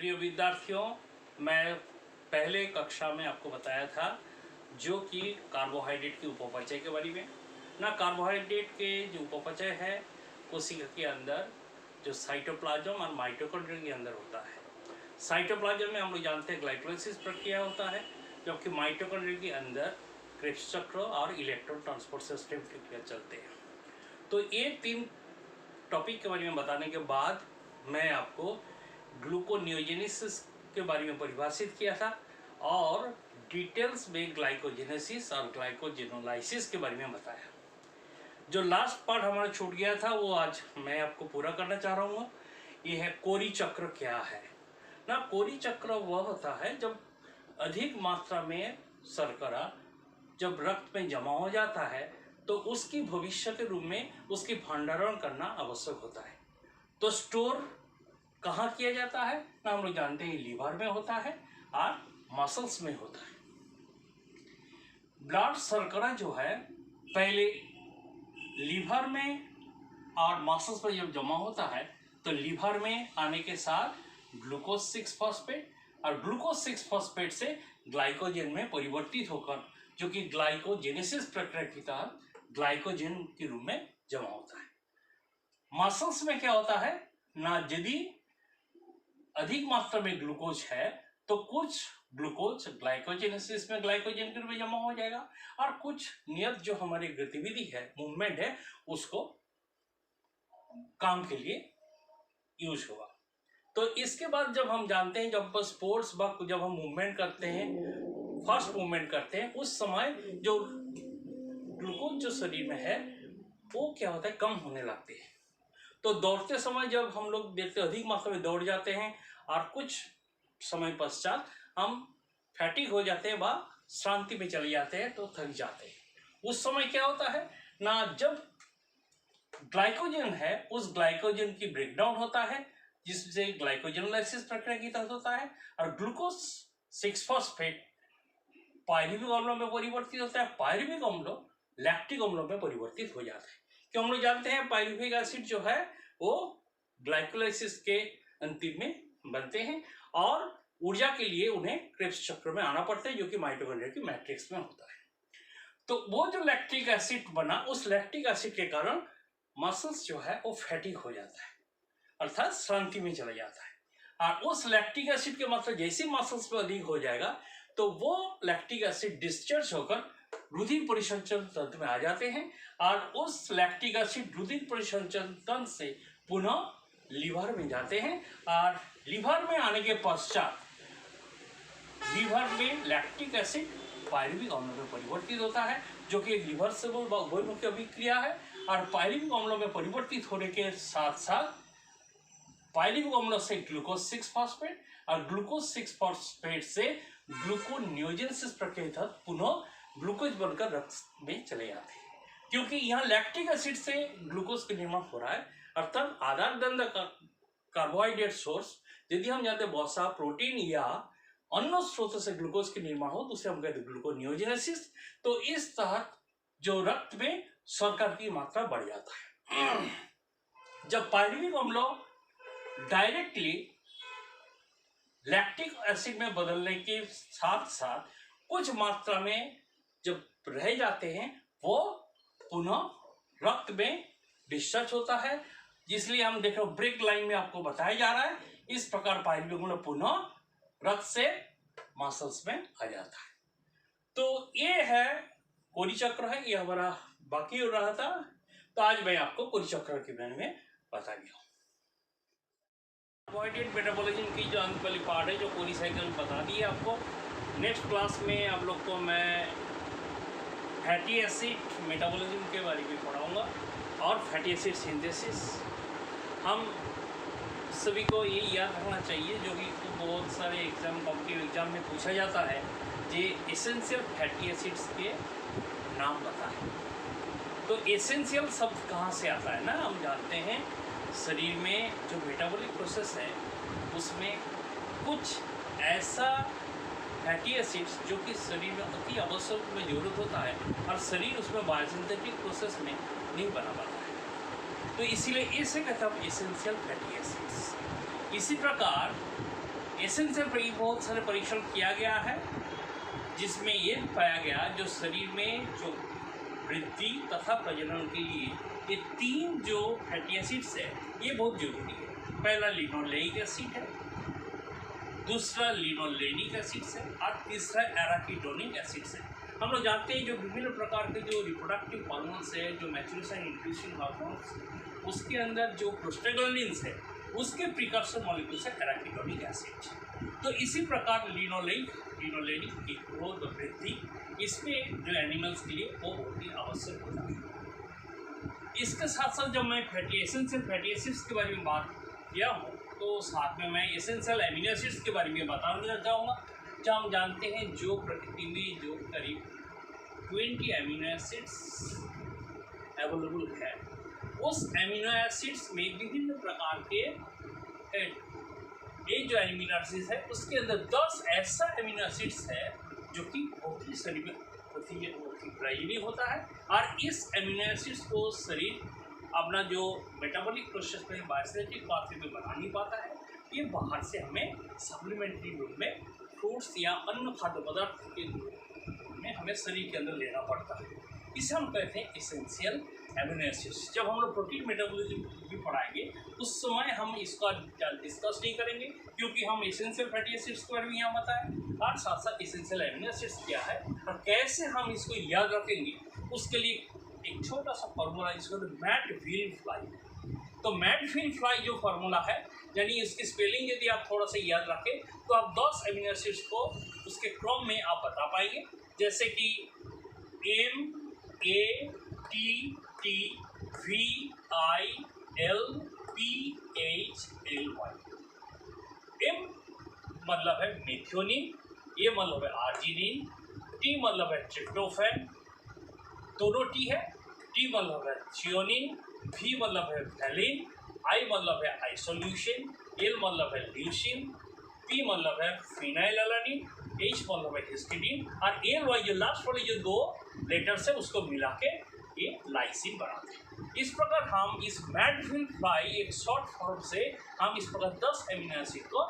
प्रिय विद्यार्थियों, मैं पहले कक्षा में आपको बताया था जो कि कार्बोहाइड्रेट के उपपचय के बारे में ना। कार्बोहाइड्रेट के जो उपपचय है कोशिका के अंदर जो साइटोप्लाज्म और माइटोकॉन्ड्रिया के अंदर होता है। साइटोप्लाज्म में हम लोग जानते हैं ग्लाइकोलाइसिस प्रक्रिया होता है, जबकि माइटोकॉन्ड्रिया के अंदर क्रेब्स चक्र और इलेक्ट्रॉन ट्रांसपोर्ट सिस्टम प्रक्रिया चलते हैं। तो ये 3 टॉपिक के बारे में बताने के बाद मैं आपको ग्लूकोनियोजेनेसिस के बारे में परिभाषित किया था और डिटेल्स में ग्लाइकोजेनेसिस और ग्लाइकोजेनोलाइसिस के बारे में बताया। जो लास्ट पार्ट हमारा छूट गया था वो आज मैं आपको पूरा करना चाह रहा हूँ। ये है कोरी चक्र क्या है ना। कोरी चक्र वह होता है जब अधिक मात्रा में शर्करा जब रक्त में जमा हो जाता है तो उसकी भविष्य के रूप में उसकी भंडारण करना आवश्यक होता है। तो स्टोर कहाँ किया जाता है ना, हम लोग जानते हैं लीवर में होता है और मसल्स में होता है। ब्लड शर्करा जो है पहले लीवर में और मसल्स पर जब जमा होता है तो लीवर में आने के साथ ग्लूकोज 6 फॉस्फेट और ग्लूकोज 6 फॉस्फेट से ग्लाइकोजन में परिवर्तित होकर जो कि ग्लाइकोजेनेसिस प्रक्रिया के तहत ग्लाइकोजन के रूप में जमा होता है। मसल्स में क्या होता है ना, यदि अधिक मात्रा में ग्लूकोज है तो कुछ ग्लूकोज ग्लाइकोजेनेसिस में ग्लाइकोजन के रूप में जमा हो जाएगा और कुछ नियत जो हमारी गतिविधि है, मूवमेंट है, उसको काम के लिए यूज होगा। तो इसके बाद जब हम जानते हैं जब स्पोर्ट्स वक्त जब हम मूवमेंट करते हैं, फर्स्ट मूवमेंट करते हैं, उस समय जो ग्लूकोज जो शरीर में है वो क्या होता है, कम होने लगते हैं। तो दौड़ते समय जब हम लोग देखते हैं अधिक मात्रा में दौड़ जाते हैं और कुछ समय पश्चात हम फैटिक हो जाते हैं व श्रांति में चले जाते हैं, तो थक जाते हैं। उस समय क्या होता है ना, जब ग्लाइकोजन है उस ग्लाइकोजन की ब्रेकडाउन होता है जिससे ग्लाइकोजेनोलाइसिस प्रक्रिया की तहत होता है और ग्लूकोज 6 फॉस्फेट पायरुविक अम्लों में परिवर्तित होता है। पायरुविक अम्लों लैक्टिक अम्लों में परिवर्तित हो जाता है। क्यों हम लोग जानते हैं पायरुविक एसिड जो है वो ग्लाइकोलाइसिस के अंतिम में बनते हैं और ऊर्जा के लिए उन्हें क्रेब्स चक्र में आना पड़ता है जो कि माइटोकॉन्ड्रिया की मैट्रिक्स में होता है। तो वो जो लैक्टिक एसिड बना, उस लैक्टिक एसिड के कारण मसल्स जो है वो फैटिक हो जाता है अर्थात श्रांति में चला जाता है। और उस लैक्टिक एसिड की मात्रा जैसे मसल्स पर अधिक हो जाएगा तो वो लैक्टिक एसिड डिस्चार्ज होकर रुधिर परिसंचरण तंत्र में आ जाते हैं और उस लैक्टिक एसिड रुधिर परिसंचरण तंत्र से पुनः लीवर में जाते हैं और लीवर में आने के पश्चात लीवर में लैक्टिक एसिड पायरुविक अम्लों में परिवर्तित होता है जो कि एक रिवर्सिबल व उभयमुखी अभिक्रिया है। और पायरुविक अम्लों में परिवर्तित होने के साथ साथ पायरुविक अम्लों से ग्लूकोज 6 फॉस्फेट और ग्लूकोज 6 फॉस्फेट से ग्लूकोनियोजेनेसिस प्रक्रिया पुनः ग्लूकोज बनकर रक्त में चले जाते हैं। क्योंकि यहाँ लैक्टिक एसिड से ग्लूकोज का निर्माण हो रहा है अर्थात आधार दंड कार्बोहाइड्रेट सोर्स यदि हम जानते हैं वसा प्रोटीन या अन्य स्रोतों से ग्लूकोज के निर्माण हो तो उसे हम कहते हैं ग्लूकोनियोजेनेसिस। तो इस तहत जो रक्त में शर्करा की मात्रा बढ़ जाता है। जब पायरुविक अम्लों डायरेक्टली लैक्टिक एसिड में बदलने के साथ साथ कुछ मात्रा में जब रह जाते हैं वो पुनः रक्त में डिस्चार्ज होता है, इसलिए हम देख रहे हो ब्रेक लाइन में आपको बताया जा रहा है। इस प्रकार पायरुविक अम्ल पुनः रक्त से मसल्स में आ जाता है। तो ये है कोरी चक्र है, ये हमारा बाकी हो रहा था। तो आज मैं आपको कोरी चक्र के बारे में बता दिया। कार्बोहाइड्रेट मेटाबॉलिज्म की जो अंत वाली पार्ट है जो कोरी साइकिल बता दी है आपको। नेक्स्ट क्लास में आप लोग को मैं फैटी एसिड मेटाबॉलिज्म के बारे में पढ़ाऊंगा और फैटी एसिड सिंथेसिस। हम सभी को ये याद रखना चाहिए जो कि बहुत सारे एग्जाम कॉम्पिटिटिव एग्जाम में पूछा जाता है, ये एसेंशियल फैटी एसिड्स के नाम बताएं। तो एसेंशियल शब्द कहाँ से आता है ना, हम जानते हैं शरीर में जो मेटाबॉलिक प्रोसेस है उसमें कुछ ऐसा फैटी एसिड्स जो कि शरीर में अति आवश्यक में जरूरत होता है और शरीर उसमें बायोसिंथेटिक प्रोसेस में नहीं बना पाता है, तो इसीलिए इसे कहते हैं एसेंशियल फैटी एसिड्स। इसी प्रकार एसेंशियल पर बहुत सारे परीक्षण किया गया है, जिसमें ये पाया गया जो शरीर में जो वृद्धि तथा प्रजनन के लिए ये 3 जो फैटी एसिड्स है ये बहुत जरूरी है। पहला लिनोलेइक एसिड है, दूसरा लिनोलेनिक एसिड है और तीसरा एराकिडोनिक एसिड है। हम लोग जानते हैं जो विभिन्न प्रकार के जो रिप्रोडक्टिव हार्मोन्स है, जो मैच्योरेशन इंट्यूशन हार्मोन्स, उसके अंदर जो प्रोस्टाग्लैंडिन्स है उसके प्रिकर्सर मॉलिक्यूल्स है एराकिडोनिक एसिड। तो इसी प्रकार लिनोलेनिक की ग्रोथ और वृद्धि इसमें जो एनिमल्स के लिए वो बहुत ही आवश्यक होता है। इसके साथ साथ जब मैं एसेंशियल फैटी एसिड्स के बारे में बात किया हूँ तो साथ में मैं एसेंशियल एमिनो एसिड्स के बारे में बताना चाहूँगा। जहाँ हम जानते हैं जो प्रकृति में जो करीब 20 एमिनो एसिड्स अवेलेबल है, उस एमिनो एसिड्स में विभिन्न प्रकार के ये जो एमिनो एसिड्स है उसके अंदर 10 ऐसा एमिनो एसिड्स है जो कि बहुत ही शरीर में प्रयोजनीय होता है, और इस एमिनो एसिड्स को शरीर अपना जो मेटाबॉलिक प्रोसेस में बायोसिनेटिक पाथवे में बना नहीं पाता है। ये बाहर से हमें सप्लीमेंट्री रूप में फ्रूट्स या अन्य खाद्य पदार्थ के रूप में हमें शरीर के अंदर लेना पड़ता है। इसे हम कहते हैं एसेंशियल एमिनो एसिड्स। जब हम लोग प्रोटीन मेटाबॉलिज्म भी पढ़ाएंगे उस समय हम इसका डिस्कस नहीं करेंगे, क्योंकि हम एसेंशियल फैटी एसिड्स के बारे में यहाँ बताएं और साथ साथ एसेंशियल एमिनो एसिड्स क्या है और कैसे हम इसको याद रखेंगे। उसके लिए एक छोटा सा फॉर्मूला जिसको मैटव्हील-फ्लाई। तो मैटव्हील-फ्लाई जो फार्मूला है, यानी इसकी स्पेलिंग यदि आप थोड़ा सा याद रखें तो आप 10 एमिनो एसिड्स को उसके क्रम में आप बता पाएंगे, जैसे कि MATTVILPHLY। M मतलब है मेथियोनिन, ए मतलब है आर्जिनिन, टी मतलब है ट्रिप्टोफैन, दोनों टी है, टी मतलब है थियोनिन, भी मतलब है वैलिन, आई मतलब है आइसोल्यूशन, एल मतलब है ल्यूसिन, पी मतलब है फिनाइलएलानिन, एच मतलब है हिस्टिडीन और एल वाई जो लास्ट वाली जो 2 लेटर्स है उसको मिला के ये लाइसिन बनाते हैं। इस प्रकार हम इस मैटव्हील-फ्लाई एक शॉर्ट फॉर्म से हम इस प्रकार 10 एमिनो एसिड को